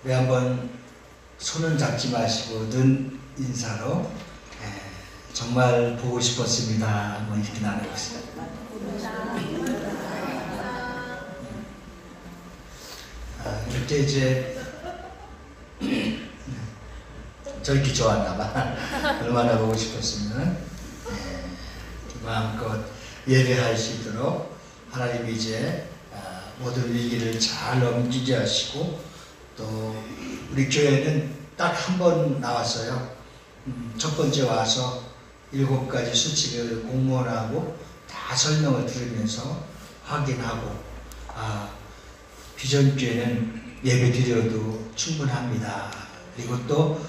우리 한번 손은 잡지 마시고 눈 인사로 정말 보고 싶었습니다. 한번 이렇게 나눠보세요. 이렇게 이제 저렇게 좋아하나봐. 얼마나 보고 싶었으면 마음껏 예배할 수 있도록 하나님이 이제 모든 위기를 잘 넘기게 하시고, 또 우리 교회는 딱 한 번 나왔어요. 첫 번째 와서 7가지 수칙을 공무원하고 다 설명을 들으면서 확인하고, 비전교회는 예배 드려도 충분합니다. 그리고 또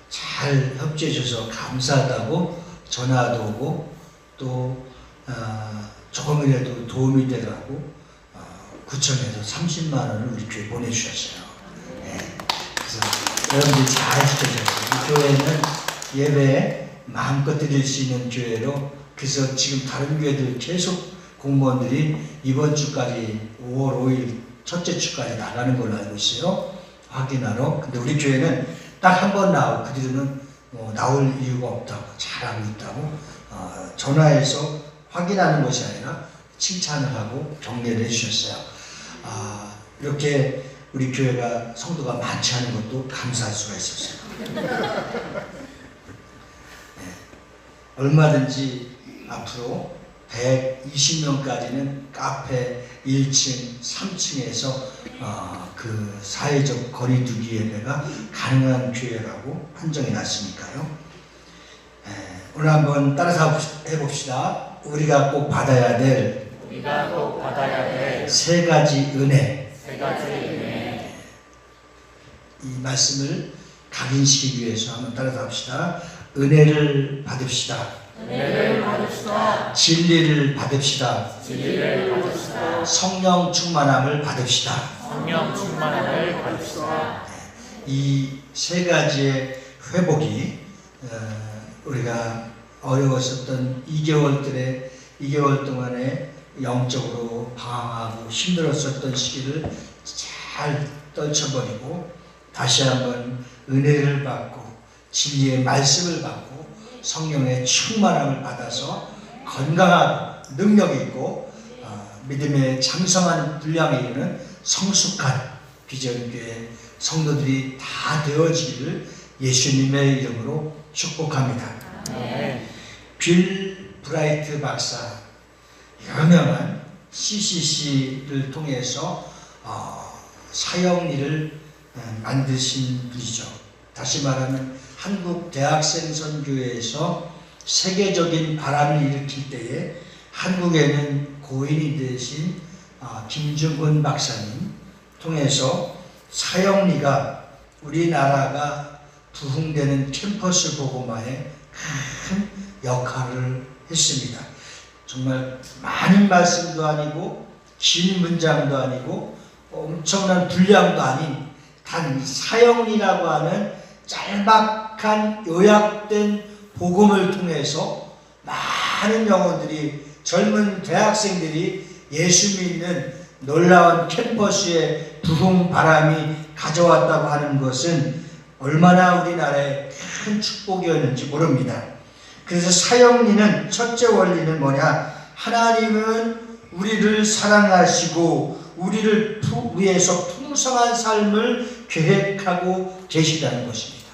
잘 협조해 주셔서 감사하다고 전화도 오고, 또 조금이라도 도움이 되라고 구청에서 30만 원을 우리 교회 보내주셨어요. 그래서 여러분들이 잘 지켜주셨어요. 이 교회는 예배에 마음껏 드릴 수 있는 교회로, 그래서 지금 다른 교회들 계속 공무원들이 이번 주까지 5월 5일 첫째 주까지 나가는 걸로 알고 있어요. 확인하러. 근데 우리 교회는 딱 한 번 나오고 그 뒤로는 나올 이유가 없다고, 잘하고 있다고 전화해서 확인하는 것이 아니라 칭찬을 하고 격려를 해주셨어요. 이렇게 우리 교회가 성도가 많지 않은 것도 감사할 수가 있었어요. 얼마든지 앞으로 120명까지는 카페 1층, 3층에서 그 사회적 거리두기 예배가 가능한 교회라고 판정이 났으니까요. 오늘 한번 따라서 해봅시다. 우리가 꼭 받아야 될 세 가지 은혜. 이 말씀을 각인시키기 위해서 한번 따라서 합시다. 은혜를 받읍시다. 진리를 받읍시다. 성령 충만함을 받읍시다. 이 세 가지의 회복이 우리가 어려웠었던 2개월 동안에 영적으로 방황하고 힘들었었던 시기를 잘 떨쳐버리고, 다시 한번 은혜를 받고 진리의 말씀을 받고 성령의 충만함을 받아서 건강하고 능력 있고 믿음의 장성한 분량에 이르는 성숙한 비전교회 성도들이 다 되어지기를 예수님의 이름으로 축복합니다. 빌 브라이트 박사, 유명한 CCC를 통해서 사형리를 만드신 분이죠. 다시 말하면 한국 대학생 선교회에서 세계적인 바람을 일으킬 때에 한국에는 고인이 되신 김중근 박사님 통해서 사형리가 우리나라가 부흥되는 캠퍼스 복음화에 큰 역할을 했습니다. 정말 많은 말씀도 아니고 긴 문장도 아니고 엄청난 분량도 아닌 단 사형리라고 하는 짤막한 요약된 복음을 통해서 많은 영혼들이, 젊은 대학생들이 예수 믿는 놀라운 캠퍼스의 부흥 바람이 가져왔다고 하는 것은 얼마나 우리나라의 큰 축복이었는지 모릅니다. 그래서 사형리는 첫째 원리는 뭐냐? 하나님은 우리를 사랑하시고 우리를 위해서 풍성한 삶을 계획하고 계시다는 것입니다.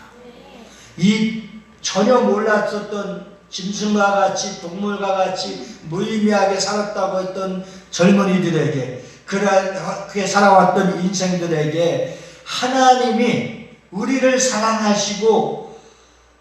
이 전혀 몰랐었던 짐승과 같이 동물과 같이 무의미하게 살았다고 했던 젊은이들에게, 그렇게 살아왔던 인생들에게 하나님이 우리를 사랑하시고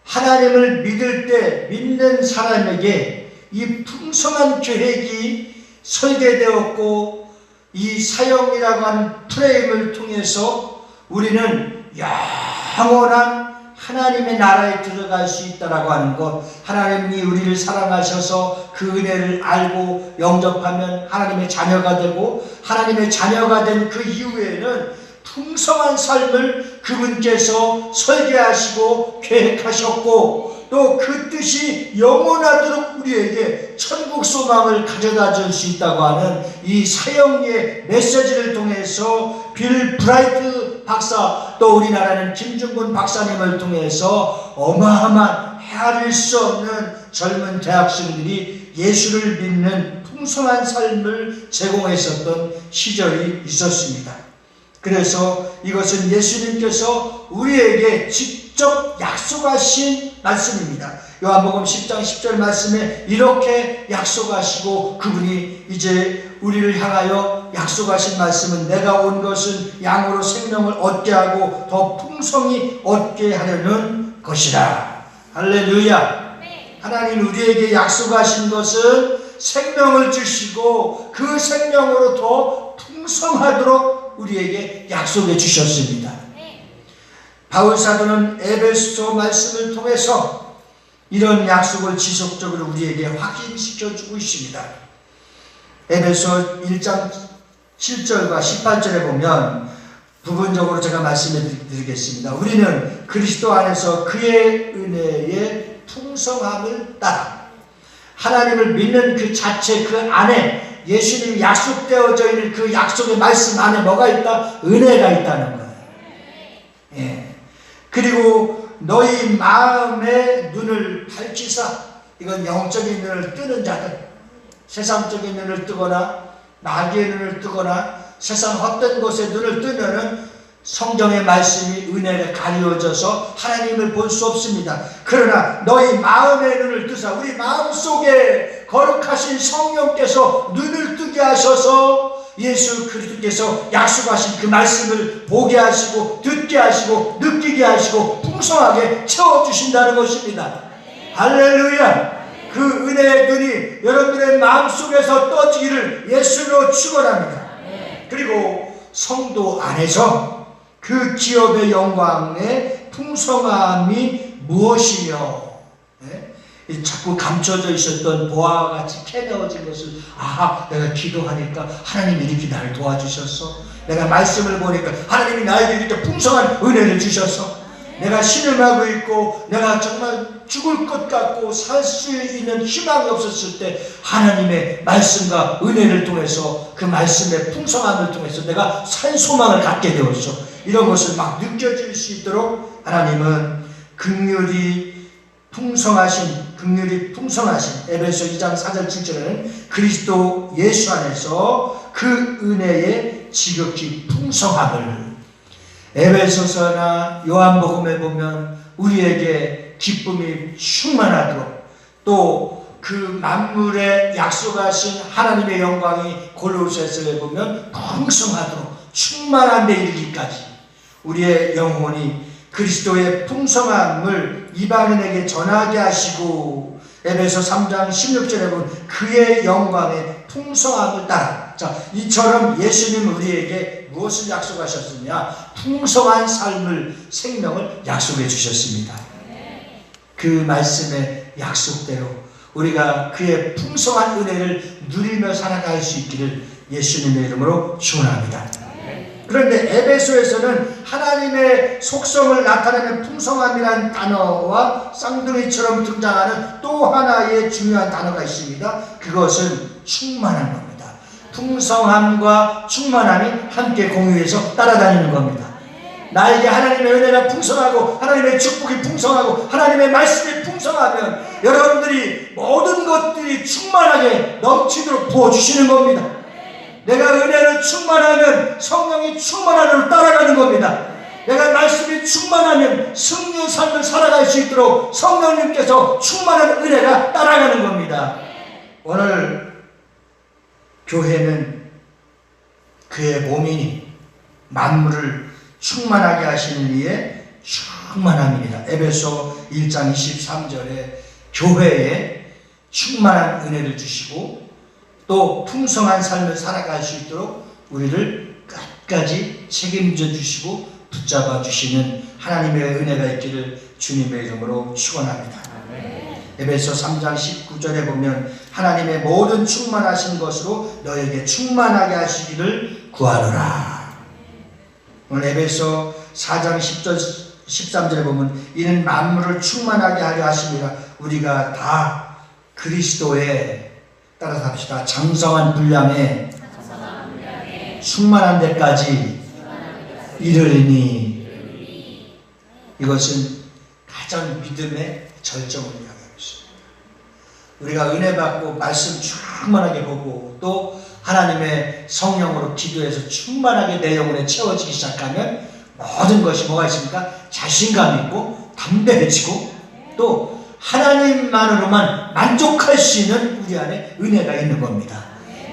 하나님을 믿을 때 믿는 사람에게 이 풍성한 계획이 설계되었고, 이 사형이라고 하는 프레임을 통해서 우리는 영원한 하나님의 나라에 들어갈 수 있다라고 하는 것, 하나님이 우리를 사랑하셔서 그 은혜를 알고 영접하면 하나님의 자녀가 되고, 하나님의 자녀가 된 그 이후에는 풍성한 삶을 그분께서 설계하시고 계획하셨고, 또 그 뜻이 영원하도록 우리에게 천국 소망을 가져다 줄 수 있다고 하는 이 사형리의 메시지를 통해서 빌 브라이트 박사, 또 우리나라는 김중근 박사님을 통해서 어마어마한 헤아릴 수 없는 젊은 대학생들이 예수를 믿는 풍성한 삶을 제공했었던 시절이 있었습니다. 그래서 이것은 예수님께서 우리에게 직접 약속하신 말씀입니다. 요한복음 10장 10절 말씀에 이렇게 약속하시고 그분이 이제 우리를 향하여 약속하신 말씀은 내가 온 것은 양으로 생명을 얻게 하고 더 풍성히 얻게 하려는 것이라. 할렐루야. 하나님 우리에게 약속하신 것은 생명을 주시고 그 생명으로 더 풍성하도록 우리에게 약속해 주셨습니다. 바울 사도는 에베소 말씀을 통해서 이런 약속을 지속적으로 우리에게 확인시켜 주고 있습니다. 에베소 1장 7절과 18절에 보면 부분적으로 제가 말씀해 드리겠습니다. 우리는 그리스도 안에서 그의 은혜의 풍성함을 따라 하나님을 믿는 그 자체 그 안에 예수님이 약속되어져 있는 그 약속의 말씀 안에 뭐가 있다? 은혜가 있다는 거예요. 예. 그리고 너희 마음의 눈을 밝히사, 이건 영적인 눈을 뜨는 자들, 세상적인 눈을 뜨거나 마귀의 눈을 뜨거나 세상 헛된 곳에 눈을 뜨면은 성경의 말씀이 은혜를 가리워져서 하나님을 볼 수 없습니다. 그러나 너희 마음의 눈을 뜨사, 우리 마음속에 거룩하신 성령께서 눈을 뜨게 하셔서 예수 그리스도께서 약속하신 그 말씀을 보게 하시고 듣게 하시고 느끼게 하시고 풍성하게 채워주신다는 것입니다. 할렐루야. 그 은혜의 눈이 여러분들의 마음속에서 떠지기를 예수로 축원합니다. 그리고 성도 안에서 그 기업의 영광의 풍성함이 무엇이며, 자꾸 감춰져 있었던 보화와 같이 캐내어진 것을, 내가 기도하니까 하나님이 이렇게 나를 도와주셨어. 내가 말씀을 보니까 하나님이 나에게 이렇게 풍성한 은혜를 주셨어. 내가 신음하고 있고 내가 정말 죽을 것 같고 살 수 있는 희망이 없었을 때 하나님의 말씀과 은혜를 통해서 그 말씀의 풍성함을 통해서 내가 산 소망을 갖게 되었어. 이런 것을 막 느껴질 수 있도록 하나님은 긍휼이 풍성하신 에베소 2장 4절 7절에는 그리스도 예수 안에서 그 은혜의 지극히 풍성함을, 에베소서나 요한복음에 보면 우리에게 기쁨이 충만하도록, 또 그 만물에 약속하신 하나님의 영광이 골로새서에 보면 풍성하도록 충만한 데 이르기까지 우리의 영혼이 그리스도의 풍성함을 이방인에게 전하게 하시고, 에베소 3장 16절에 보면 그의 영광의 풍성함을 따라, 자, 이처럼 예수님은 우리에게 무엇을 약속하셨느냐? 풍성한 삶을, 생명을 약속해 주셨습니다. 그 말씀의 약속대로 우리가 그의 풍성한 은혜를 누리며 살아갈 수 있기를 예수님의 이름으로 축원합니다. 그런데 에베소에서는 하나님의 속성을 나타내는 풍성함이라는 단어와 쌍둥이처럼 등장하는 또 하나의 중요한 단어가 있습니다. 그것은 충만한 겁니다. 풍성함과 충만함이 함께 공유해서 따라다니는 겁니다. 나에게 하나님의 은혜가 풍성하고 하나님의 축복이 풍성하고 하나님의 말씀이 풍성하면 여러분들이 모든 것들이 충만하게 넘치도록 부어주시는 겁니다. 내가 은혜를 충만하면 성령이 충만함으로 따라가는 겁니다. 내가 말씀이 충만하면 승리의 삶을 살아갈 수 있도록 성령님께서 충만한 은혜가 따라가는 겁니다. 오늘 교회는 그의 몸이니 만물을 충만하게 하시는 이의 충만함입니다. 에베소 1장 23절에 교회에 충만한 은혜를 주시고 또 풍성한 삶을 살아갈 수 있도록 우리를 끝까지 책임져 주시고 붙잡아 주시는 하나님의 은혜가 있기를 주님의 이름으로 축원합니다. 에베소 3장 19절에 보면 하나님의 모든 충만하신 것으로 너에게 충만하게 하시기를 구하노라. 오늘 에베소 4장 10절 13절에 보면 이는 만물을 충만하게 하려 하심이라. 우리가 다 그리스도의, 따라서 합시다, 장성한 분량에 충만한 데까지 이르리니. 이것은 가장 믿음의 절정을 이야기하고 있습니다. 우리가 은혜 받고 말씀 충만하게 보고 또 하나님의 성령으로 기도해서 충만하게 내 영혼에 채워지기 시작하면 모든 것이 뭐가 있습니까? 자신감 있고 담대해지고 또 하나님만으로만 만족할 수 있는 우리 안에 은혜가 있는 겁니다.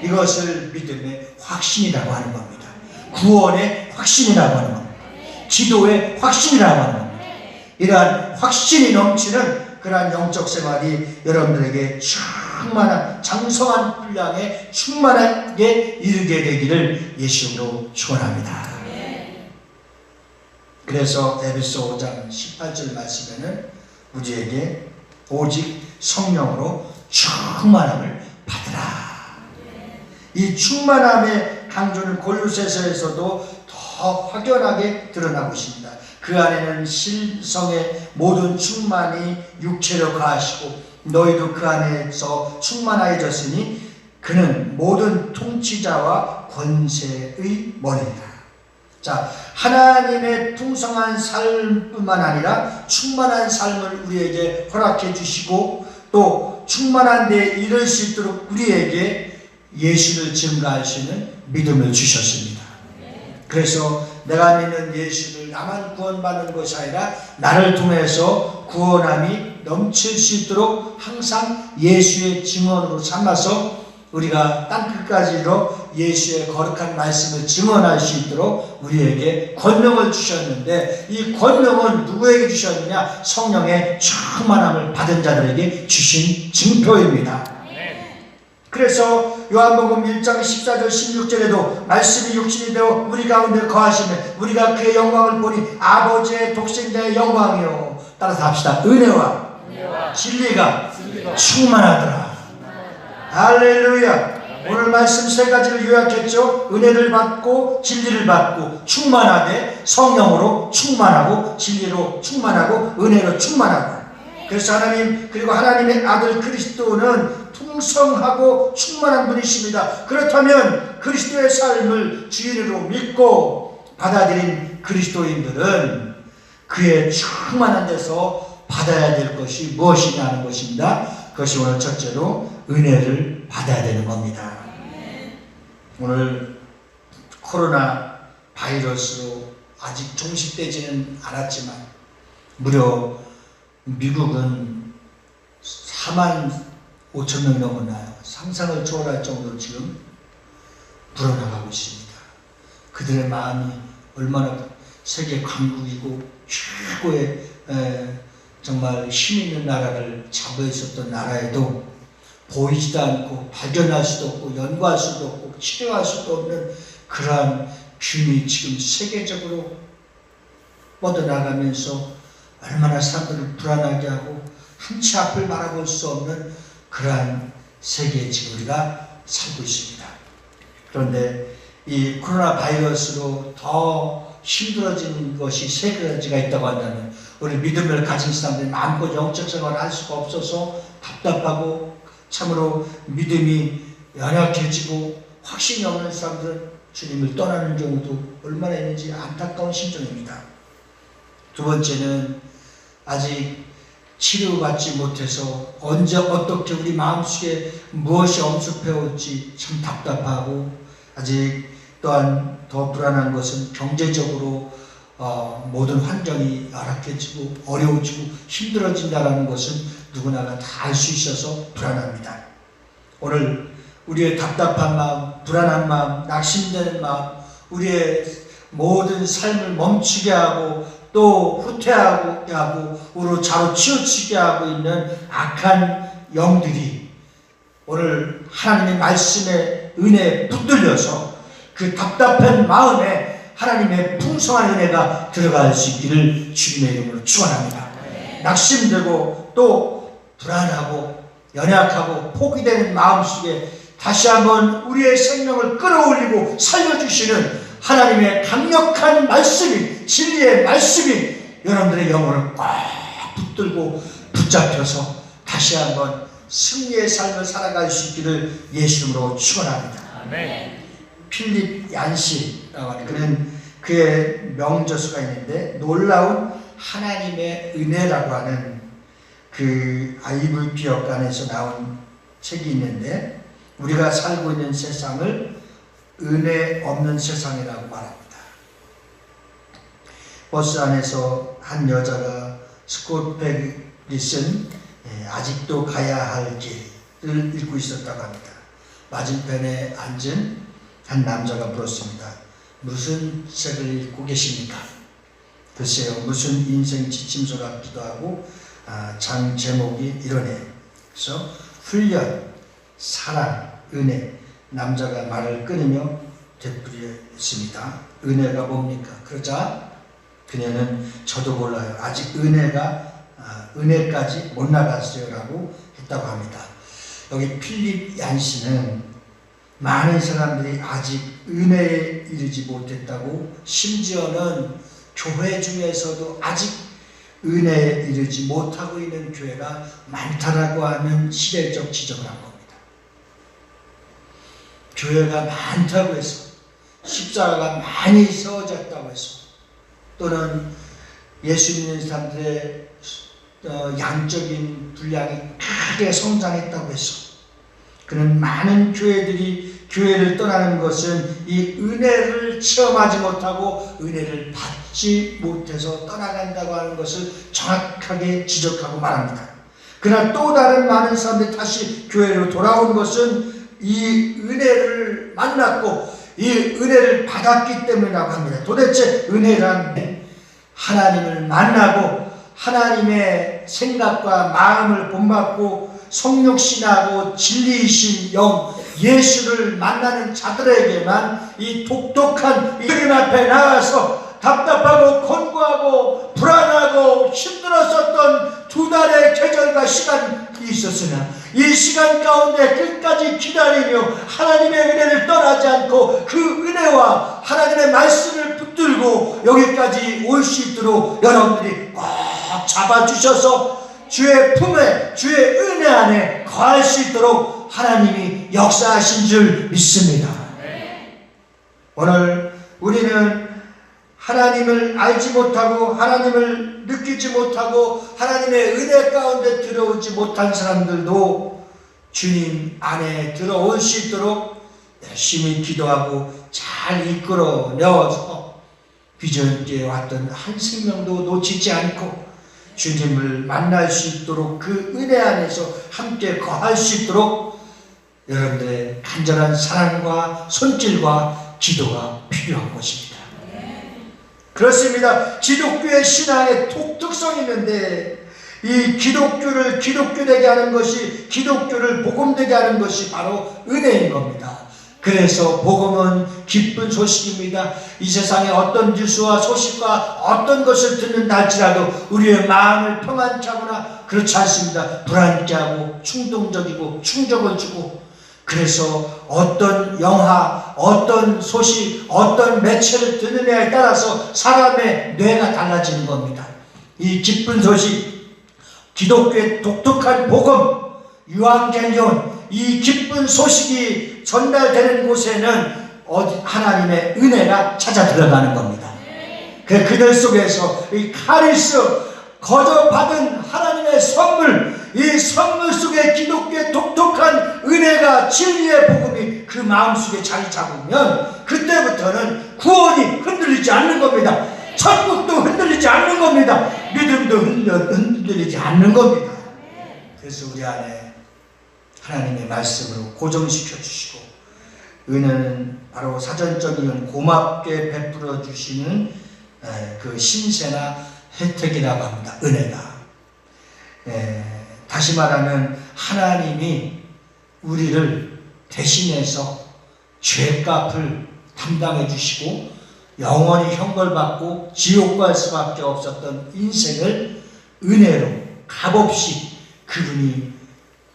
이것을 믿음의 확신이라고 하는 겁니다. 구원의 확신이라고 하는 겁니다. 기도의 확신이라고 하는 겁니다. 이러한 확신이 넘치는 그러한 영적 생활이 여러분들에게 충만한 장성한 분량에 충만하게 이르게 되기를 예수로 축원합니다. 그래서 에베소 5장 18절 말씀에는 우리에게 오직 성령으로 충만함을 받으라. 이 충만함의 강조는 골로새서에서도 더 확연하게 드러나고 있습니다. 그 안에는 실성의 모든 충만이 육체로 가하시고 너희도 그 안에서 충만하여졌으니 그는 모든 통치자와 권세의 머리이다. 자, 하나님의 풍성한 삶뿐만 아니라 충만한 삶을 우리에게 허락해 주시고 또 충만한 데 이를 수 있도록 우리에게 예수를 증거할 수 있는 믿음을 주셨습니다. 그래서 내가 믿는 예수를 나만 구원받는 것이 아니라 나를 통해서 구원함이 넘칠 수 있도록 항상 예수의 증언으로 삼아서 우리가 땅끝까지로 예수의 거룩한 말씀을 증언할 수 있도록 우리에게 권능을 주셨는데 이 권능은 누구에게 주셨느냐? 성령의 충만함을 받은 자들에게 주신 증표입니다. 그래서 요한복음 1장 14절 16절에도 말씀이 육신이 되어 우리 가운데 거하시며 우리가 그의 영광을 보니 아버지의 독생자의 영광이요. 따라서 합시다. 은혜와 진리가 충만하더라. 할렐루야. 오늘 말씀 세 가지를 요약했죠. 은혜를 받고 진리를 받고 충만하되 성령으로 충만하고 진리로 충만하고 은혜로 충만하고. 그래서 하나님 그리고 하나님의 아들 그리스도는 풍성하고 충만한 분이십니다. 그렇다면 그리스도의 삶을 주인으로 믿고 받아들인 그리스도인들은 그의 충만한 데서 받아야 될 것이 무엇이냐 하는 것입니다. 그것이 오늘 첫째로 은혜를 받아야 되는 겁니다. 오늘 코로나 바이러스로 아직 종식되지는 않았지만 무려 미국은 4만 5천 명이 넘어나요. 상상을 초월할 정도로 지금 불어나가고 있습니다. 그들의 마음이 얼마나 세계 강국이고 최고의 정말 힘 있는 나라를 잡아 있었던 나라에도 보이지도 않고 발견할 수도 없고 연구할 수도 없고 치료할 수도 없는 그러한 균이 지금 세계적으로 뻗어나가면서 얼마나 사람들을 불안하게 하고 한치 앞을 바라볼 수 없는 그러한 세계에 지금 우리가 살고 있습니다. 그런데 이 코로나 바이러스로 더 힘들어진 것이 세 가지가 있다고 한다면 우리 믿음을 가진 사람들이 마음껏 영적 생활을 할 수가 없어서 답답하고 참으로 믿음이 연약해지고 확신이 없는 사람들은 주님을 떠나는 경우도 얼마나 있는지 안타까운 심정입니다. 두 번째는 아직 치료받지 못해서 언제 어떻게 우리 마음속에 무엇이 엄습해올지 참 답답하고 아직 또한 더 불안한 것은 경제적으로 모든 환경이 열악해지고 어려워지고 힘들어진다는 것은 누구나가 다 알 수 있어서 불안합니다. 오늘 우리의 답답한 마음, 불안한 마음, 낙심되는 마음, 우리의 모든 삶을 멈추게 하고 또 후퇴하게 하고 우로 좌로 치우치게 하고 있는 악한 영들이 오늘 하나님의 말씀에 은혜에 붙들려서 그 답답한 마음에 하나님의 풍성한 은혜가 들어갈 수 있기를 주님의 이름으로 축원합니다. 낙심되고 또 불안하고 연약하고 포기되는 마음속에 다시 한번 우리의 생명을 끌어올리고 살려주시는 하나님의 강력한 말씀이 진리의 말씀이 여러분들의 영혼을 꽉 붙들고 붙잡혀서 다시 한번 승리의 삶을 살아갈 수 있기를 예수 이름으로 축원합니다. 아멘. 필립 얀시라고 하는 그의 명저서가 있는데 놀라운 하나님의 은혜라고 하는 그 IVP 역간에서 나온 책이 있는데 우리가 살고 있는 세상을 은혜 없는 세상이라고 말합니다. 버스 안에서 한 여자가 스콧 백이 쓴 아직도 가야 할 길을 읽고 있었다고 합니다. 맞은편에 앉은 한 남자가 물었습니다. 무슨 책을 읽고 계십니까? 글쎄요, 무슨 인생 지침서 같기도 하고 장 제목이 이러네요. 그래서 훈련, 사랑, 은혜. 남자가 말을 끊으며 되풀이했습니다. 은혜가 뭡니까? 그러자 그녀는 저도 몰라요. 아직 은혜까지 못 나갔어요 라고 했다고 합니다. 여기 필립 얀시는 많은 사람들이 아직 은혜에 이르지 못했다고, 심지어는 교회 중에서도 아직 은혜에 이르지 못하고 있는 교회가 많다라고 하는 시대적 지적을 한 겁니다. 교회가 많다고 해서, 십자가가 많이 세워졌다고 해서, 또는 예수 믿는 사람들의 양적인 분량이 크게 성장했다고 해서, 그는 많은 교회들이 교회를 떠나는 것은 이 은혜를 체험하지 못하고 은혜를 받지 못해서 떠나간다고 하는 것을 정확하게 지적하고 말합니다. 그러나 또 다른 많은 사람들이 다시 교회로 돌아온 것은 이 은혜를 만났고 이 은혜를 받았기 때문이라고 합니다. 도대체 은혜란 하나님을 만나고 하나님의 생각과 마음을 본받고 성육신하고 진리이신 영 예수를 만나는 자들에게만 이 독특한 주님 앞에 나와서 답답하고 권고하고 불안하고 힘들었었던 두 달의 계절과 시간이 있었으나 이 시간 가운데 끝까지 기다리며 하나님의 은혜를 떠나지 않고 그 은혜와 하나님의 말씀을 붙들고 여기까지 올 수 있도록 여러분들이 꽉 잡아주셔서 주의 품에 주의 은혜 안에 거할 수 있도록 하나님이 역사하신 줄 믿습니다. 오늘 우리는 하나님을 알지 못하고 하나님을 느끼지 못하고 하나님의 은혜 가운데 들어오지 못한 사람들도 주님 안에 들어올 수 있도록 열심히 기도하고 잘 이끌어 내어서 비전교회에 왔던 한 생명도 놓치지 않고 주님을 만날 수 있도록 그 은혜 안에서 함께 거할 수 있도록 여러분들의 간절한 사랑과 손길과 기도가 필요한 것입니다. 그렇습니다. 기독교의 신앙에 독특성이 있는데 이 기독교를 기독교되게 하는 것이, 기독교를 복음되게 하는 것이 바로 은혜인 겁니다. 그래서 복음은 기쁜 소식입니다. 이 세상에 어떤 뉴스와 소식과 어떤 것을 듣는다 할지라도 우리의 마음을 평안케 하거나 그렇지 않습니다. 불안케 하고 충동적이고 충격을 주고, 그래서 어떤 영화, 어떤 소식, 어떤 매체를 듣느냐에 따라서 사람의 뇌가 달라지는 겁니다. 이 기쁜 소식, 기독교의 독특한 복음, 유앙겔리온, 이 기쁜 소식이 전달되는 곳에는 하나님의 은혜가 찾아 들어가는 겁니다. 그들 속에서 이 카리스, 거저 받은 하나님의 선물, 이 선물 속에 기독교의 독특한 은혜가, 진리의 복음이 그 마음속에 자리 잡으면 그때부터는 구원이 흔들리지 않는 겁니다. 천국도 흔들리지 않는 겁니다. 믿음도 흔들리지 않는 겁니다. 그래서 우리 안에 하나님의 말씀으로 고정시켜 주시고, 은혜는 바로 사전적인 고맙게 베풀어 주시는 그 신세나 혜택이라고 합니다. 은혜가. 다시 말하면 하나님이 우리를 대신해서 죄값을 담당해 주시고 영원히 형벌받고 지옥 갈 수밖에 없었던 인생을 은혜로 값없이 그분이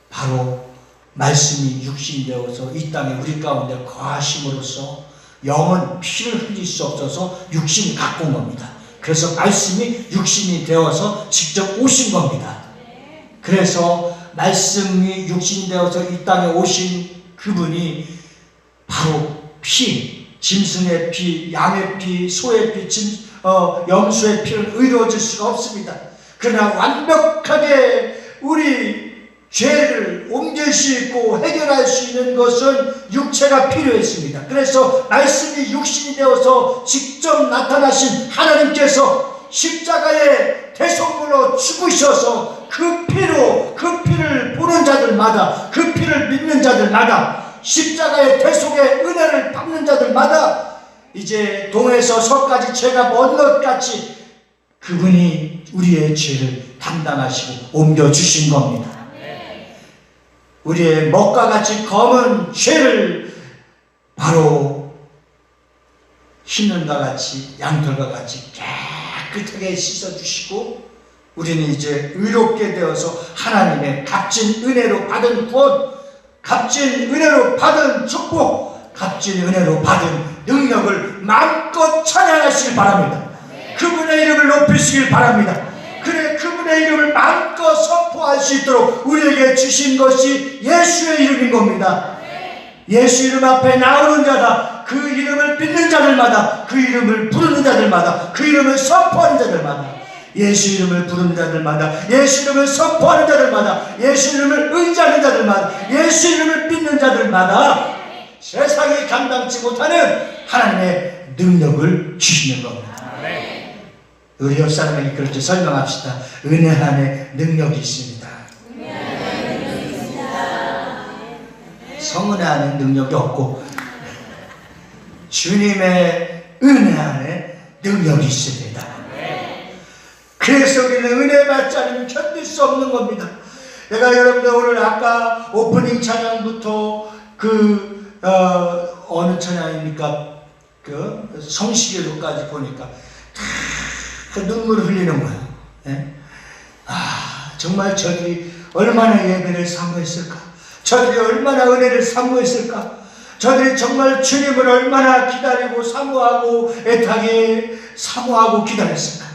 바로 말씀이 육신되어서 이 땅에 우리 가운데 거하심으로써 영은 피를 흘릴 수 없어서 육신이 갖고 온 겁니다. 그래서 말씀이 육신이 되어서 직접 오신 겁니다. 그래서 말씀이 육신이 되어서 이 땅에 오신 그분이 바로 피, 짐승의 피, 양의 피, 소의 피, 염소의 피는 의로워질 수가 없습니다. 그러나 완벽하게 우리 죄를 옮길 수 있고 해결할 수 있는 것은 육체가 필요했습니다. 그래서 말씀이 육신이 되어서 직접 나타나신 하나님께서 십자가의 대속물로 죽으셔서 그 피를 보는 자들마다, 그 피를 믿는 자들마다, 십자가의 대속의 은혜를 받는 자들마다 이제 동에서 서까지 죄가 먼 것 같이 그분이 우리의 죄를 담당하시고 옮겨주신 겁니다. 우리의 먹과 같이 검은 죄를 바로 흰눈과 같이 양털과 같이 깨끗하게 씻어주시고 우리는 이제 의롭게 되어서 하나님의 값진 은혜로 받은 구원, 값진 은혜로 받은 축복, 값진 은혜로 받은 능력을 마음껏 찬양하시길 바랍니다. 그분의 이름을 높이시길 바랍니다. 그래, 그분의 이름을 마음껏 선포할 수 있도록 우리에게 주신 것이 예수의 이름인 겁니다. 예수 이름 앞에 나오는 자다. 그 이름을 믿는 자들마다, 그 이름을 부르는 자들마다, 그 이름을 선포하는 자들마다, 예수 이름을 부르는 자들마다, 예수 이름을 선포하는 자들마다, 예수 이름을 의지하는 자들마다, 예수 이름을 믿는 자들마다 세상이 감당치 못하는 하나님의 능력을 주시는 겁니다. 우리 옆 사람에게 그렇게 설명합시다. 은혜 안에 능력이 있습니다. 성은혜 안에 능력이 없고 주님의 은혜 안에 능력이 있습니다. 그래서 우리는 은혜 받지 않으면 견딜 수 없는 겁니다. 내가 여러분들 오늘 아까 오프닝 찬양부터 어느 찬양입니까? 성시계로까지 보니까 그 눈물을 흘리는 거예요. 네? 정말 저들이 얼마나 예배를 사모했을까? 저들이 얼마나 은혜를 사모했을까? 저들이 정말 주님을 얼마나 기다리고 사모하고 애타게 사모하고 기다렸을까?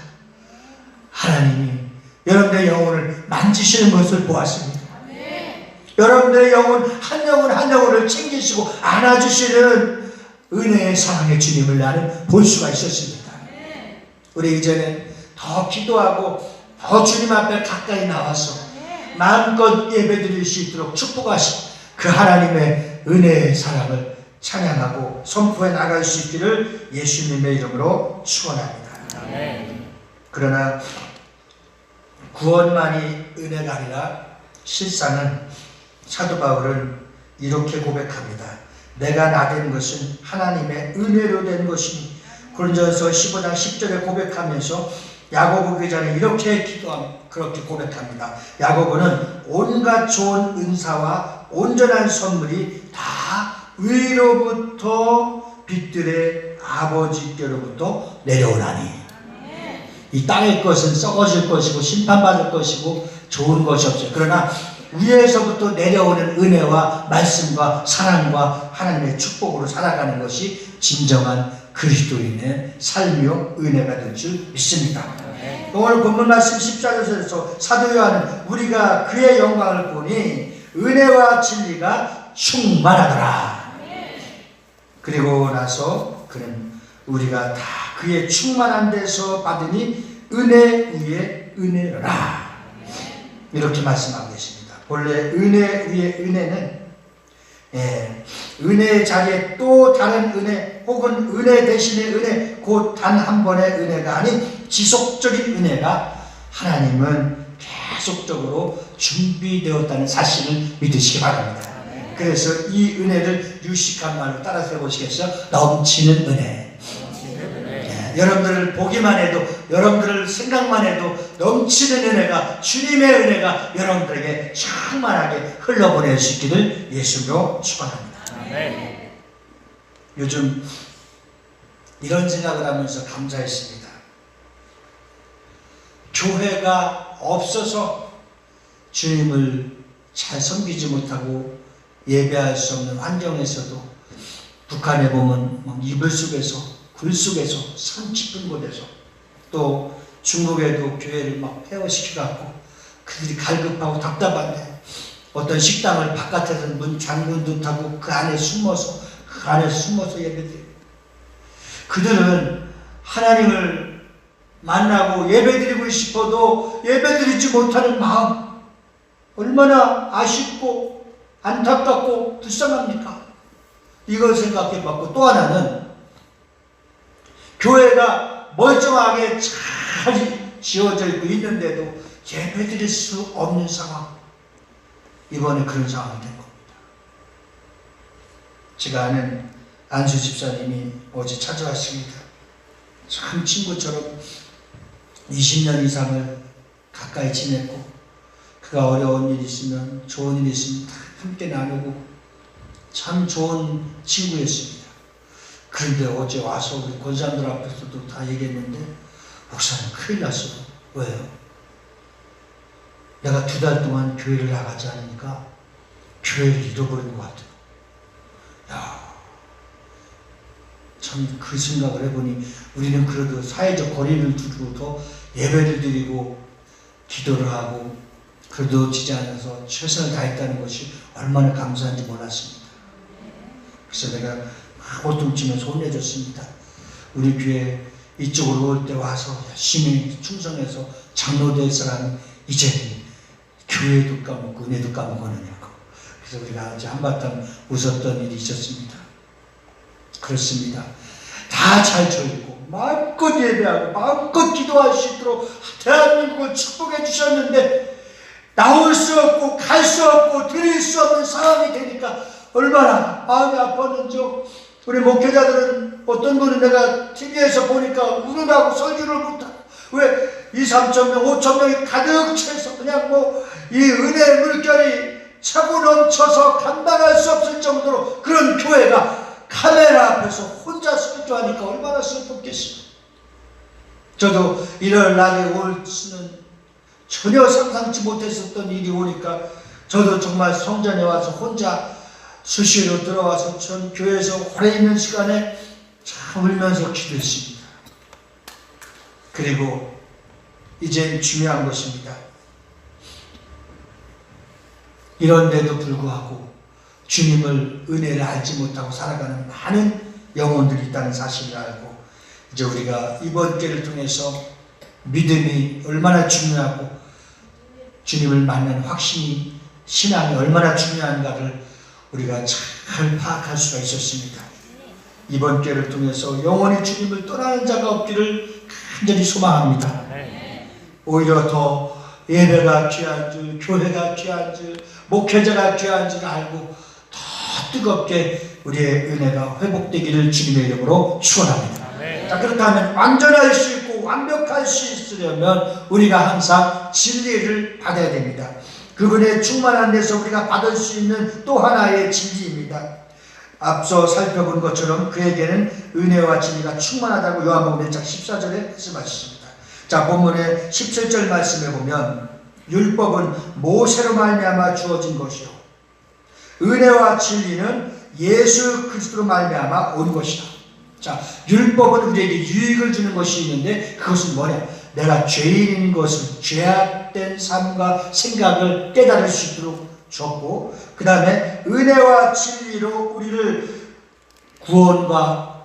하나님이 여러분들의 영혼을 만지시는 것을 보았습니다. 여러분들의 영혼 한 영혼을 챙기시고 안아주시는 은혜의 사랑의 주님을 나는 볼 수가 있었습니다. 우리 이제는 더 기도하고 더 주님 앞에 가까이 나와서 마음껏 예배드릴 수 있도록 축복하신 그 하나님의 은혜의 사랑을 찬양하고 선포해 나갈 수 있기를 예수님의 이름으로 축원합니다. 그러나 구원만이 은혜가 아니라 실상은 사도 바울은 이렇게 고백합니다. 내가 나된 것은 하나님의 은혜로 된 것이니. 고린도전서 15장 10절에 고백하면서 야고보 기자는 이렇게 그렇게 고백합니다. 야고보는 온갖 좋은 은사와 온전한 선물이 다 위로부터 빛들의 아버지께로부터 내려오나니. 이 땅의 것은 썩어질 것이고 심판받을 것이고 좋은 것이 없어요. 그러나 위에서부터 내려오는 은혜와 말씀과 사랑과 하나님의 축복으로 살아가는 것이 진정한 그리스도인의 삶이요 은혜가 될 줄 믿습니다. 오늘 본문 말씀 14절에서 사도 요한은 우리가 그의 영광을 보니 은혜와 진리가 충만하더라. 그리고 나서 그는 우리가 다 그의 충만한 데서 받으니 은혜 위에 은혜라. 이렇게 말씀하고 계십니다. 본래 은혜 위에 은혜는 은혜의 자리에 또 다른 은혜 혹은 은혜 대신의 은혜, 곧 단 한 번의 은혜가 아닌 지속적인 은혜가 하나님은 계속적으로 준비되었다는 사실을 믿으시기 바랍니다. 그래서 이 은혜를 유식한 말로 따라서 해보시겠어요? 넘치는 은혜. 여러분들을 보기만 해도, 여러분들을 생각만 해도 넘치는 은혜가, 주님의 은혜가 여러분들에게 충만하게 흘러보낼 수 있기를 예수로 축원합니다. 요즘 이런 생각을 하면서 감사했습니다. 교회가 없어서 주님을 잘 섬기지 못하고 예배할 수 없는 환경에서도 북한에 보면 이불 속에서 굴 속에서 산 깊은 곳에서 또 중국에도 교회를 막 폐허시켜갖고 그들이 갈급하고 답답한데 어떤 식당을 바깥에서 문 잠근 듯하고 그 안에 숨어서 예배드려요. 그들은 하나님을 만나고 예배드리고 싶어도 예배드리지 못하는 마음 얼마나 아쉽고 안타깝고 불쌍합니까? 이걸 생각해봤고, 또 하나는 교회가 멀쩡하게 잘 지어져 있고 있는데도 예배드릴 수 없는 상황. 이번에 그런 상황이 된 겁니다. 제가 아는 안수 집사님이 어제 찾아왔습니다. 참 친구처럼 20년 이상을 가까이 지냈고, 그가 어려운 일이 있으면 좋은 일이 있으면 다 함께 나누고 참 좋은 친구였습니다. 그런데 어제 와서 우리 권사님들 앞에서도 다 얘기했는데, 목사님 큰일 났어요. 왜요? 내가 2달 동안 교회를 나가지 않으니까 교회를 잃어버린 것 같아요. 야, 참 그 생각을 해보니 우리는 그래도 사회적 거리를 두고도 예배를 드리고 기도를 하고 그래도 지지 않아서 최선을 다했다는 것이 얼마나 감사한지 몰랐습니다. 그래서 내가 고통치면서 혼내줬습니다. 우리 교회 이쪽으로 올 때 와서 열심히 충성해서 장로 될 사람이 이제는 교회도 까먹고 은혜도 까먹었느냐고. 그래서 우리가 이제 한바탕 웃었던 일이 있었습니다. 그렇습니다. 다 잘 저있고 마음껏 예배하고 마음껏 기도할 수 있도록 대한민국을 축복해 주셨는데 나올 수 없고 갈 수 없고 드릴 수 없는 상황이 되니까 얼마나 마음이 아팠는지. 우리 목회자들은 어떤 분은 내가 TV에서 보니까 우는하고 설교를 못하고, 왜 2, 3,000명, 5,000명이 가득 차서 그냥 이 은혜의 물결이 차고 넘쳐서 감당할 수 없을 정도로 그런 교회가 카메라 앞에서 혼자 설교하니까 얼마나 슬펐겠어요. 저도 이런 날이 올 수는 전혀 상상치 못했었던 일이 오니까 저도 정말 성전에 와서 혼자 수시로 들어와서 전 교회에서 오래 있는 시간에 참 울면서 기도했습니다. 그리고 이제 중요한 것입니다. 이런데도 불구하고 주님을 은혜를 알지 못하고 살아가는 많은 영혼들이 있다는 사실을 알고, 이제 우리가 이번 기회를 통해서 믿음이 얼마나 중요하고 주님을 만나는 확신이, 신앙이 얼마나 중요한가를 우리가 잘 파악할 수가 있었습니다. 이번 기회를 통해서 영원히 주님을 떠나는 자가 없기를 간절히 소망합니다. 오히려 더 예배가 귀한 줄, 교회가 귀한 줄, 목회자가 귀한 줄 알고 더 뜨겁게 우리의 은혜가 회복되기를 주님의 이름으로 축원합니다. 자, 그렇다면 완전할 수 있고 완벽할 수 있으려면 우리가 항상 진리를 받아야 됩니다. 그분의 충만한 데서 우리가 받을 수 있는 또 하나의 진리입니다. 앞서 살펴본 것처럼 그에게는 은혜와 진리가 충만하다고 요한복음 1장 14절에 말씀하셨습니다. 자, 본문의 17절 말씀에 보면 율법은 모세로 말미암아 주어진 것이요 은혜와 진리는 예수 그리스도로 말미암아 온 것이다. 자, 율법은 우리에게 유익을 주는 것이 있는데 그것은 뭐냐? 내가 죄인인 것을, 죄악된 삶과 생각을 깨달을 수 있도록 줬고, 그 다음에 은혜와 진리로 우리를 구원과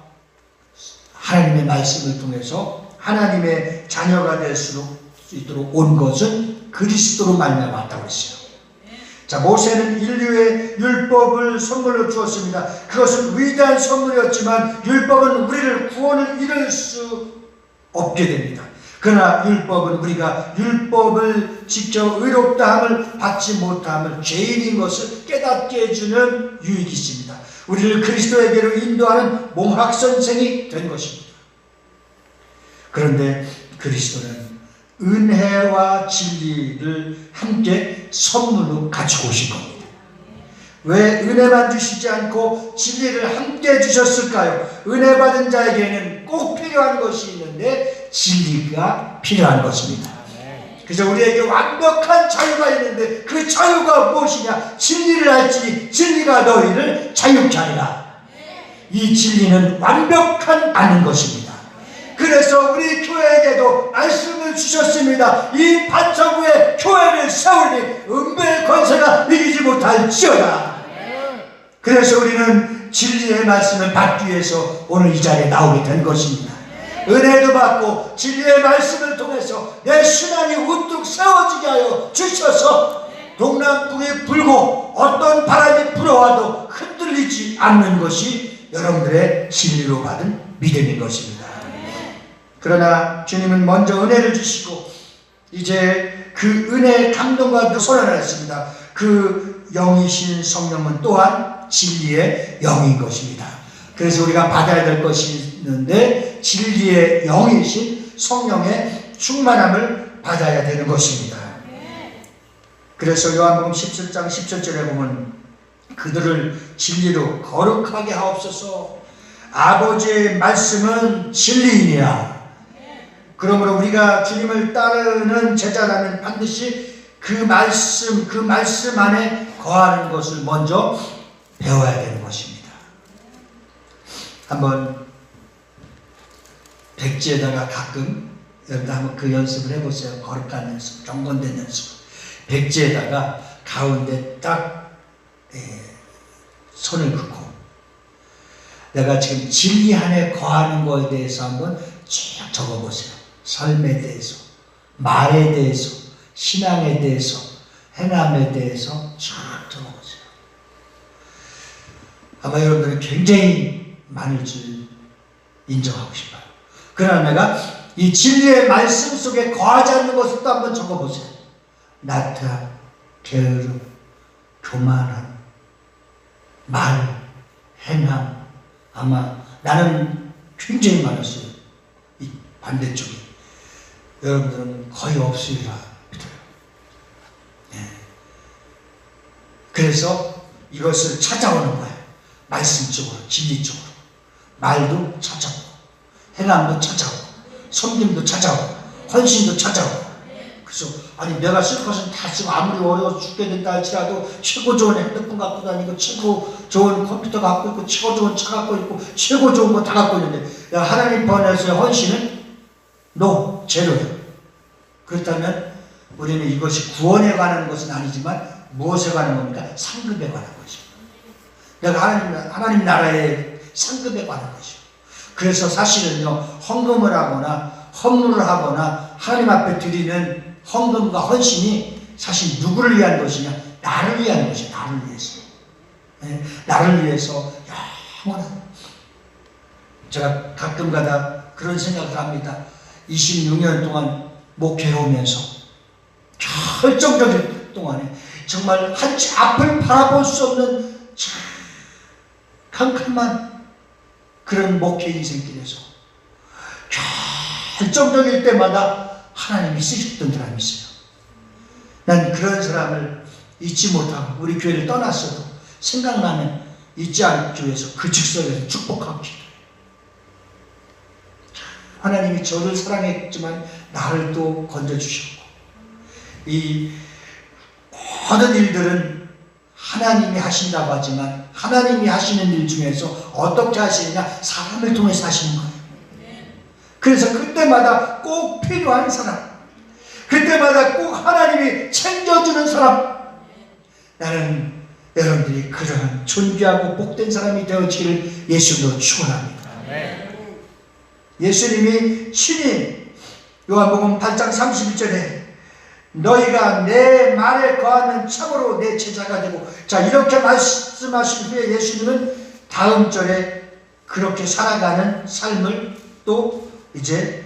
하나님의 말씀을 통해서 하나님의 자녀가 될 수 있도록 온 것은 그리스도로 말미암았다고 했어요. 자, 모세는 인류의 율법을 선물로 주었습니다. 그것은 위대한 선물이었지만 율법은 우리를 구원을 이룰 수 없게 됩니다. 그러나 율법은 우리가 율법을 지켜 의롭다함을 받지 못함을, 죄인인 것을 깨닫게 해주는 유익이 있습니다. 우리를 그리스도에게로 인도하는 몽학선생이 된 것입니다. 그런데 그리스도는 은혜와 진리를 함께 선물로 가지고 오신 겁니다. 왜 은혜만 주시지 않고 진리를 함께 주셨을까요? 은혜 받은 자에게는 꼭 필요한 것이 있는데 진리가 필요한 것입니다. 그래서 우리에게 완벽한 자유가 있는데 그 자유가 무엇이냐? 진리를 알지니 진리가 너희를 자유케 하리라. 이 진리는 완벽한 아는 것입니다. 그래서 우리 교회에게도 주셨습니다. 이 반석 위에 교회를 세우니 음부의 권세가 이기지 못할지어다. 그래서 우리는 진리의 말씀을 받기 위해서 오늘 이 자리에 나오게 된 것입니다. 은혜도 받고 진리의 말씀을 통해서 내 신앙이 우뚝 세워지게 하여 주셔서 동남풍이 불고 어떤 바람이 불어와도 흔들리지 않는 것이 여러분들의 진리로 받은 믿음인 것입니다. 그러나 주님은 먼저 은혜를 주시고 이제 그 은혜의 감동과 선언하였습니다. 그 영이신 성령은 또한 진리의 영인 것입니다. 그래서 우리가 받아야 될 것이 있는데 진리의 영이신 성령의 충만함을 받아야 되는 것입니다. 그래서 요한복음 17장 17절에 보면 그들을 진리로 거룩하게 하옵소서. 아버지의 말씀은 진리이니라. 그러므로 우리가 주님을 따르는 제자라면 반드시 그 말씀 안에 거하는 것을 먼저 배워야 되는 것입니다. 한번 백지에다가 가끔 여러분 한번 그 연습을 해보세요. 거룩한 연습, 경건된 연습. 백지에다가 가운데 딱 손을 긋고 내가 지금 진리 안에 거하는 것에 대해서 한번 쭉 적어보세요. 삶에 대해서, 말에 대해서, 신앙에 대해서, 행함에 대해서 쭉 적어보세요. 아마 여러분들은 굉장히 많을 줄 인정하고 싶어요. 그러나 내가 이 진리의 말씀 속에 거하지 않는 것을 또 한번 적어보세요. 나태함, 게으름, 교만함, 말, 행함. 아마 나는 굉장히 많았어요. 이 반대쪽에. 여러분들은 거의 없으리라 믿어요. 네. 그래서 이것을 찾아오는 거예요. 말씀적으로, 진리적으로. 말도 찾아오고, 행함도 찾아오고, 섬김도 찾아오고, 헌신도 찾아오고. 그래서 아니 내가 쓸 것은 다 지금 아무리 어려워 죽겠는다 할지라도 최고 좋은 핸드폰 갖고 다니고 최고 좋은 컴퓨터 갖고 있고 최고 좋은 차 갖고 있고 최고 좋은 거 다 갖고 있는데 야, 하나님 번에서의 헌신은 노, 제로예요. 그렇다면 우리는 이것이 구원에 관한 것은 아니지만 무엇에 관한 겁니까? 상급에 관한 것입니다. 내가 하나님 나라의 상급에 관한 것이요. 그래서 사실은요 헌금을 하거나 헌물을 하거나 하나님 앞에 드리는 헌금과 헌신이 사실 누구를 위한 것이냐? 나를 위한 것이야. 나를 위해서. 네? 나를 위해서 영원한. 제가 가끔가다 그런 생각을 합니다. 26년 동안 목회해오면서 결정적인 동안에 정말 한치 앞을 바라볼 수 없는 캄캄한 그런 목회 인생길에서 결정적일 때마다 하나님이 쓰셨던 사람이 있어요. 난 그런 사람을 잊지 못하고 우리 교회를 떠났어도 생각나면 잊지 않기 위해서 그 즉석에서 축복하고 기도해요. 하나님이 저를 사랑했지만 나를 또 건져주셨고 이 모든 일들은 하나님이 하신다고 하지만 하나님이 하시는 일 중에서 어떻게 하시느냐? 사람을 통해서 하시는 거예요. 그래서 그때마다 꼭 필요한 사람, 그때마다 꼭 하나님이 챙겨주는 사람, 나는 여러분들이 그러한 존귀하고 복된 사람이 되어지기를 예수님으로 축원합니다. 예수님이 친히 요한복음 8장 31절에 너희가 내 말에 거하면 참으로 내 제자가 되고, 자 이렇게 말씀하신 후에 예수님은 다음 절에 그렇게 살아가는 삶을 또 이제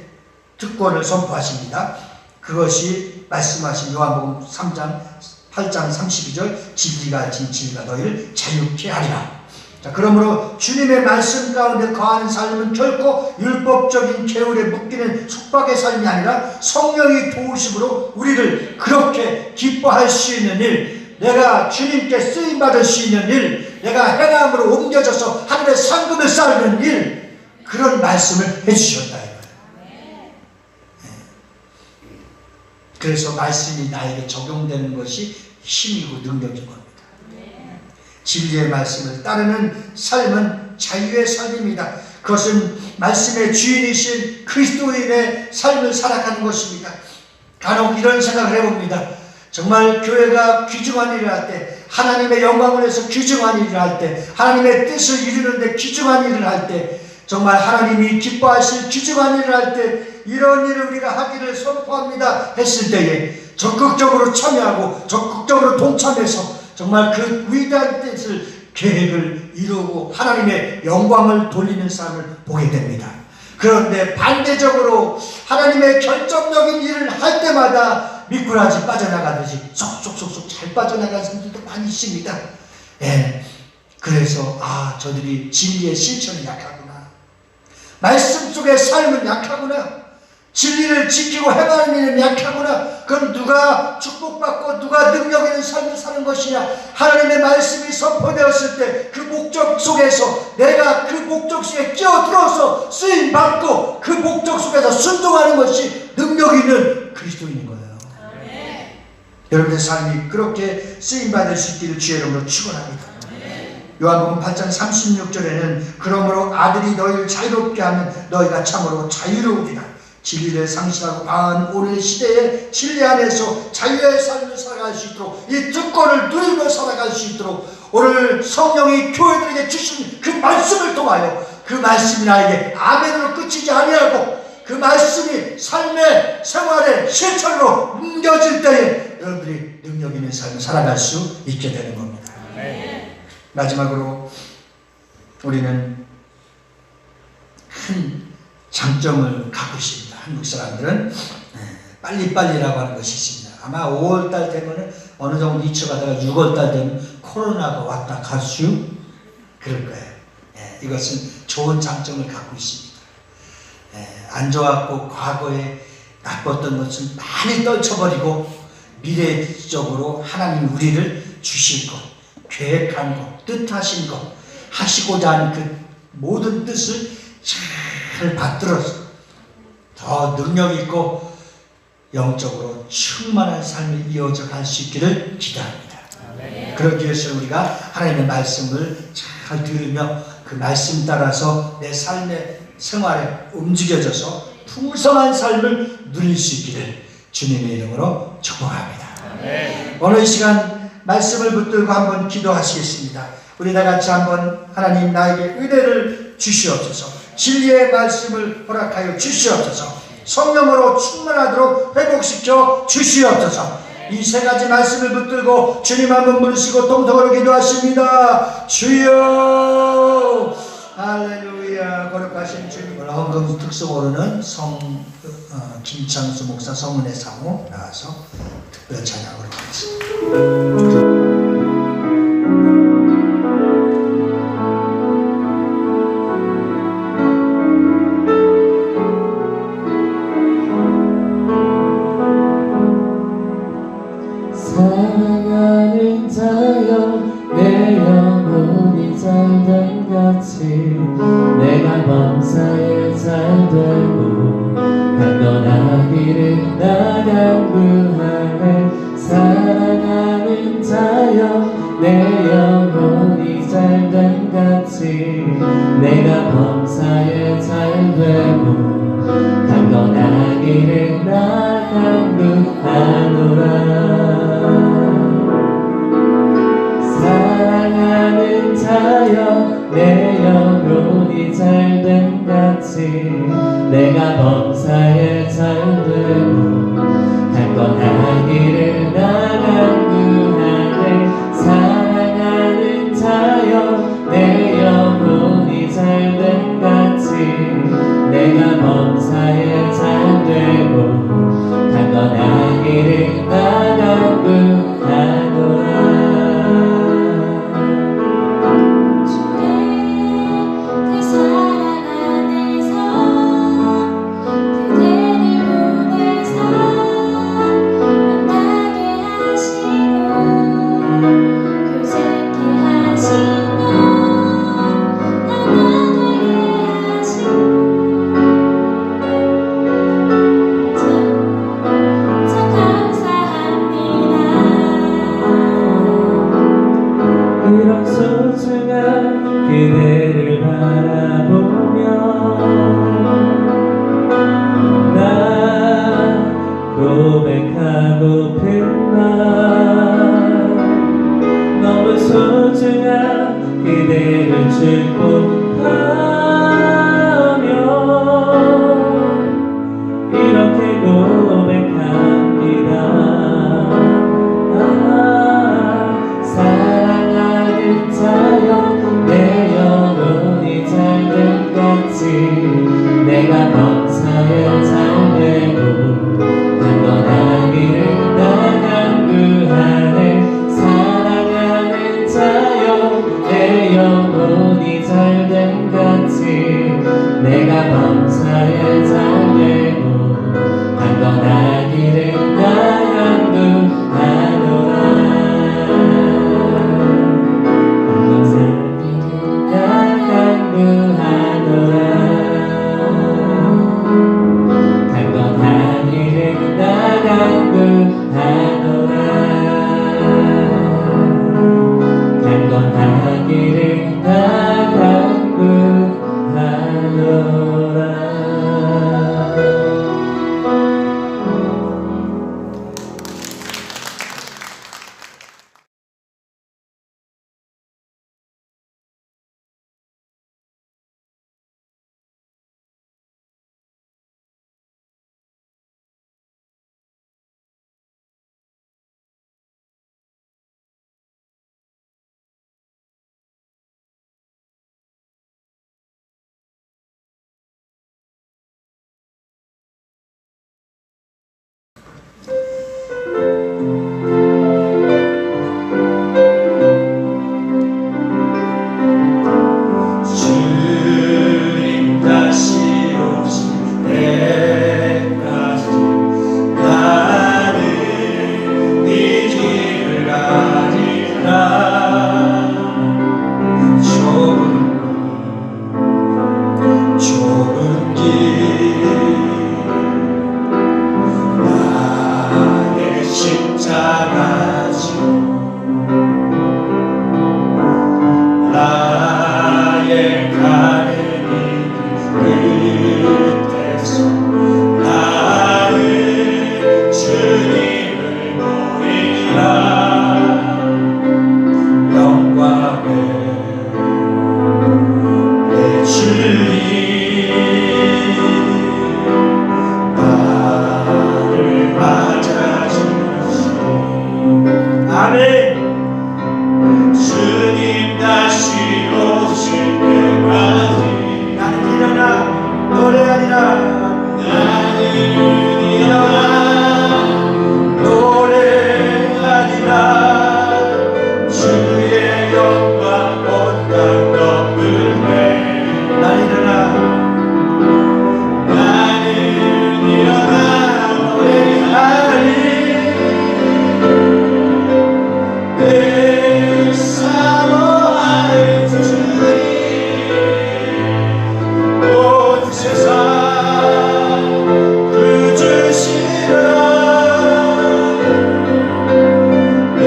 특권을 선포하십니다. 그것이 말씀하신 요한복음 3장 8장 32절 진리가 진리가 너희를 자유케 하리라. 자, 그러므로 주님의 말씀 가운데 거하는 삶은 결코 율법적인 계율에 묶이는 속박의 삶이 아니라 성령의 도우심으로 우리를 그렇게 기뻐할 수 있는 일, 내가 주님께 쓰임받을 수 있는 일, 내가 행함으로 옮겨져서 하늘의 상급을 쌓는 일, 그런 말씀을 해주셨다. 그래서 말씀이 나에게 적용되는 것이 힘이고 능력인 겁니다. 진리의 말씀을 따르는 삶은 자유의 삶입니다. 그것은 말씀의 주인이신 그리스도인의 삶을 살아가는 것입니다. 간혹 이런 생각을 해봅니다. 정말 교회가 귀중한 일을 할 때, 하나님의 영광을 위해서 귀중한 일을 할 때, 하나님의 뜻을 이루는데 귀중한 일을 할 때, 정말 하나님이 기뻐하실 귀중한 일을 할 때 이런 일을 우리가 하기를 선포합니다 했을 때에 적극적으로 참여하고 적극적으로 동참해서 정말 그 위대한 뜻을, 계획을 이루고 하나님의 영광을 돌리는 삶을 보게 됩니다. 그런데 반대적으로 하나님의 결정적인 일을 할 때마다 미꾸라지 빠져나가듯이 쏙쏙쏙쏙 잘 빠져나가는 사람들도 많이 있습니다. 예. 그래서 저들이 진리의 실천이 약하구나, 말씀 속의 삶은 약하구나, 진리를 지키고 행하는 일은 약하구나. 그럼 누가 축복받고 누가 능력 있는 삶을 사는 것이냐? 하나님의 말씀이 선포되었을 때 그 목적 속에서 내가 그 목적 속에 끼어들어서 쓰임받고 그 목적 속에서 순종하는 것이 능력 있는 그리스도인인 거예요. 여러분의 삶이 그렇게 쓰임받을 수 있기를 주의 이름으로 축원합니다. 요한복음 8장 36절에는 그러므로 아들이 너희를 자유롭게 하면 너희가 참으로 자유로우리라. 진리를 상실하고 방한 오늘 시대에 진리 안에서 자유의 삶을 살아갈 수 있도록, 이 특권을 누리며 살아갈 수 있도록 오늘 성령이 교회들에게 주신 그 말씀을 통하여 그 말씀이 나에게 아멘으로 끝이지 아니하고 그 말씀이 삶의 생활의 실천으로 옮겨질 때에 여러분들이 능력 있는 삶을 살아갈 수 있게 되는 겁니다. 마지막으로 우리는 큰 장점을 갖고 있습니다. 한국 사람들은 빨리빨리라고 하는 것이 있습니다. 아마 5월달 되면은 어느 정도 잊혀가다가 6월달 되면 코로나가 왔다 갈 수 그럴 거예요. 이것은 좋은 장점을 갖고 있습니다. 안 좋았고 과거에 나빴던 것은 많이 떨쳐버리고 미래적으로 하나님 우리를 주실 것, 계획한 것, 뜻하신 것, 하시고자 하는 그 모든 뜻을 잘 받들어서 더 능력 있고 영적으로 충만한 삶이 이어져 갈 수 있기를 기대합니다. 그러기 위해서 우리가 하나님의 말씀을 잘 들으며 그 말씀 따라서 내 삶의 생활에 움직여져서 풍성한 삶을 누릴 수 있기를 주님의 이름으로 축복합니다. 오늘 이 시간 말씀을 붙들고 한번 기도하시겠습니다. 우리 다 같이 한번 하나님 나에게 은혜를 주시옵소서, 진리의 말씀을 허락하여 주시옵소서, 성령으로 충만하도록 회복시켜 주시옵소서. 이 세 가지 말씀을 붙들고 주님 한번 부르시고 동성으로 기도하십니다. 주여 할렐루야. 거룩하신 주님. 오늘 헌금 특성으로는 김창수 목사 성은혜 사모 나와서 특별 찬양으로 하겠습니다. 사랑하는 자여 내 영혼이 잘된 같이 내가 범사에 잘되고 강건하기를 나 간구하네. 사랑하는 이렇게 고백합니다. 사랑하는 자여 내 영혼이 잘됨 같이 내가 범사에 잘되고 강건하기를 난 간구하네. 사랑하는 자여 내 영혼이 잘됨 같이 내가 범사에 잘되고 강건하기를 난 간구하노라. 강건하기를 난 간구하노라. 강건하기를 난 간구하노라. 주님 다시 오실 때까지 나는 이 길을 가리라. 좁은 길 나의 십자가 지고 나의 가는 이 끝에서 나는 주님을 보이라. 영광의 내 주님 나를 맞아주시니. 아멘. 주님 다시 오실 때까지 나는 일어나 노래하리라. 나는 일어나 노래하리라. 주의 영광 온 땅 덮을래. 나는 일어나 노래하리. 내 사모하는 주님 온 세상 구주시라. 내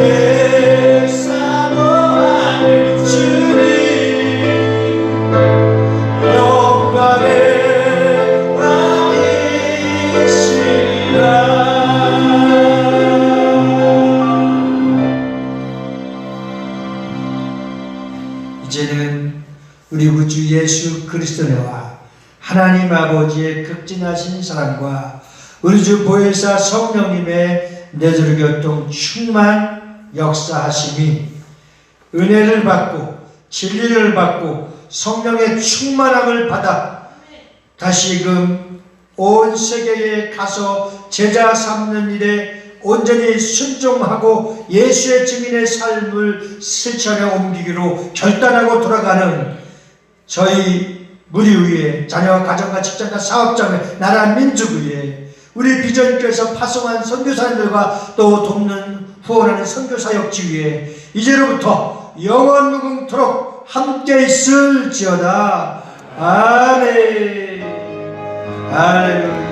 사모하는 주님 영광의 왕이시라. 이제는 우리 구주 예수 그리스도와 하나님 아버지의 극진하신 사랑과 우리 주 보혜사 성령님의 내조리 교통 충만 역사하심이 은혜를 받고 진리를 받고 성령의 충만함을 받아 다시금 온 세계에 가서 제자 삼는 일에 온전히 순종하고 예수의 증인의 삶을 실천에 옮기기로 결단하고 돌아가는 저희 무리 위에 자녀와 가정과 직장과 사업장을 나라 민족 위에 우리 비전교회에서 파송한 선교사님들과 또 돕는 후원하는 선교사역지 위에 이제로부터 영원 무궁토록 함께 있을지어다. 아멘. 할렐루야.